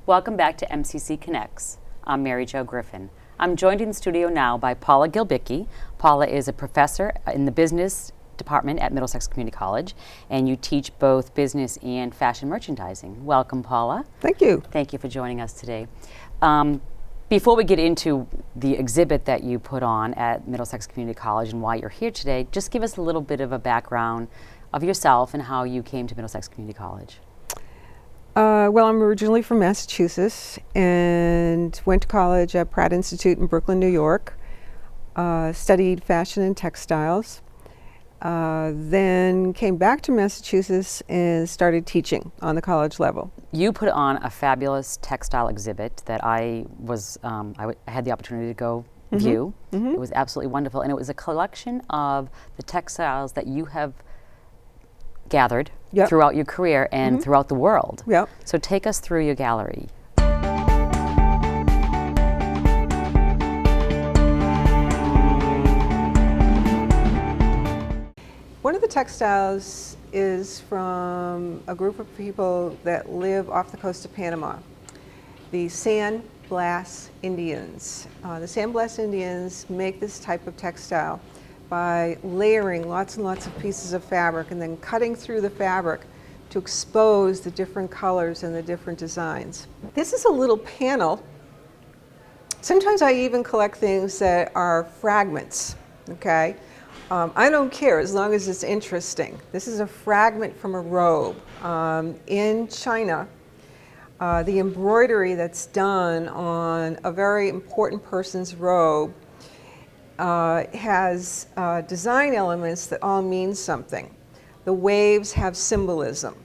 Welcome back to MCC Connects. I'm Mary Jo Griffin. I'm joined in the studio now by Paula Gulbicki. Paula is a professor in the business department at Middlesex Community College, and you teach both business and fashion merchandising. Welcome, Paula. Thank you. Thank you for joining us today. Before we get into the exhibit that you put on at Middlesex Community College and why you're here today, just give us a little bit of a background of yourself and how you came to Middlesex Community College. Well, I'm originally from Massachusetts and went to college at Pratt Institute in Brooklyn, New York. Studied fashion and textiles. Then came back to Massachusetts and started teaching on the college level. You put on a fabulous textile exhibit that I had the opportunity to go view. It was absolutely wonderful, and it was a collection of the textiles that you have gathered throughout your career and throughout the world. So take us through your gallery. One of the textiles is from a group of people that live off the coast of Panama, the San Blas Indians. The San Blas Indians make this type of textile by layering lots and lots of pieces of fabric and then cutting through the fabric to expose the different colors and the different designs. This is a little panel. Sometimes I even collect things that are fragments, okay? I don't care as long as it's interesting. This is a fragment from a robe. In China, the embroidery that's done on a very important person's robe has design elements that all mean something. The waves have symbolism,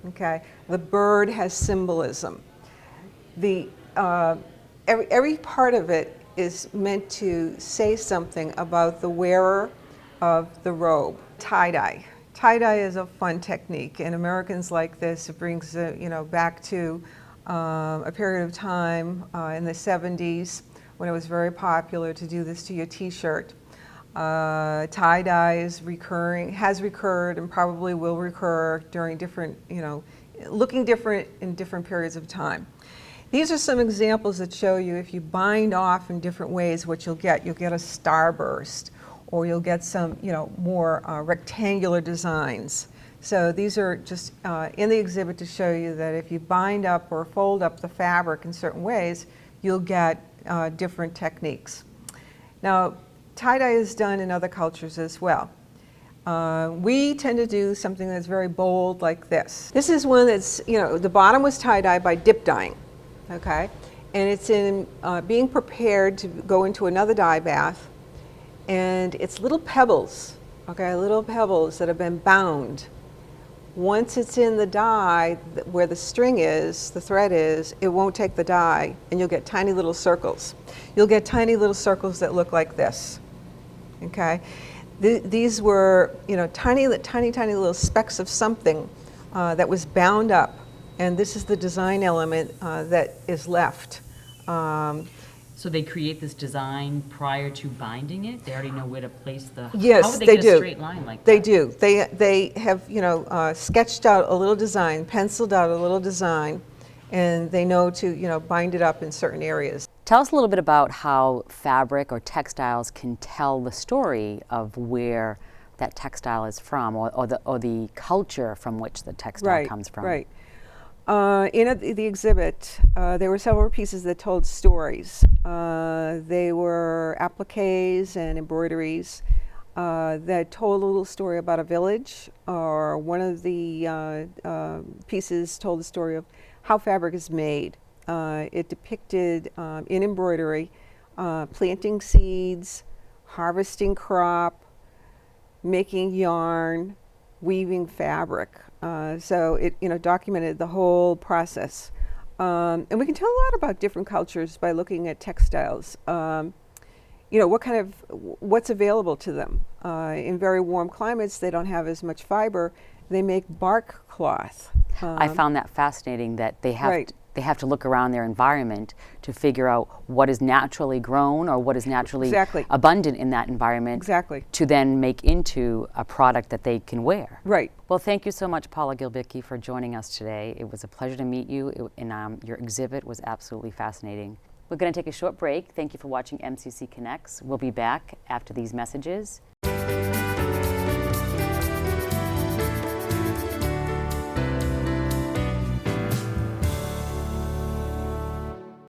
okay? The bird has symbolism. Every part of it is meant to say something about the wearer of the robe. Tie-dye. Tie-dye is a fun technique, and Americans like this. It brings back to a period of time in the 70s when it was very popular to do this to your t-shirt. Tie-dye is recurring, has recurred, and probably will recur during different, looking different in different periods of time. These are some examples that show you if you bind off in different ways what you'll get. You'll get a starburst, or you'll get some, more rectangular designs. So these are just in the exhibit to show you that if you bind up or fold up the fabric in certain ways, you'll get different techniques. Now, tie-dye is done in other cultures as well. We tend to do something that's very bold like this. This is one that's, the bottom was tie-dye by dip dyeing, okay? And it's in being prepared to go into another dye bath. And it's little pebbles, okay, little pebbles that have been bound. Once it's in the dye, where the string is, the thread is, it won't take the dye, and you'll get tiny little circles. You'll get tiny little circles that look like this, okay? These were, tiny little specks of something that was bound up, and this is the design element that is left. So they create this design prior to binding it? They already know where to place the... Yes, how would they they get do. A straight line like that? They do. They have, sketched out a little design, penciled out a little design, and they know to, bind it up in certain areas. Tell us a little bit about how fabric or textiles can tell the story of where that textile is from, or the culture from which the textile comes from. Right. In the exhibit, there were several pieces that told stories. They were appliques and embroideries that told a little story about a village, or one of the pieces told the story of how fabric is made. It depicted, in embroidery, planting seeds, harvesting crop, making yarn, weaving fabric. So it documented the whole process. And we can tell a lot about different cultures by looking at textiles. What's available to them. In very warm climates, they don't have as much fiber. They make bark cloth. I found that fascinating that they have they have to look around their environment to figure out what is naturally grown or what is naturally Exactly. abundant in that environment Exactly. to then make into a product that they can wear. Right. Well, thank you so much, Paula Gulbicki, for joining us today. It was a pleasure to meet you, and your exhibit was absolutely fascinating. We're going to take a short break. Thank you for watching MCC Connects. We'll be back after these messages.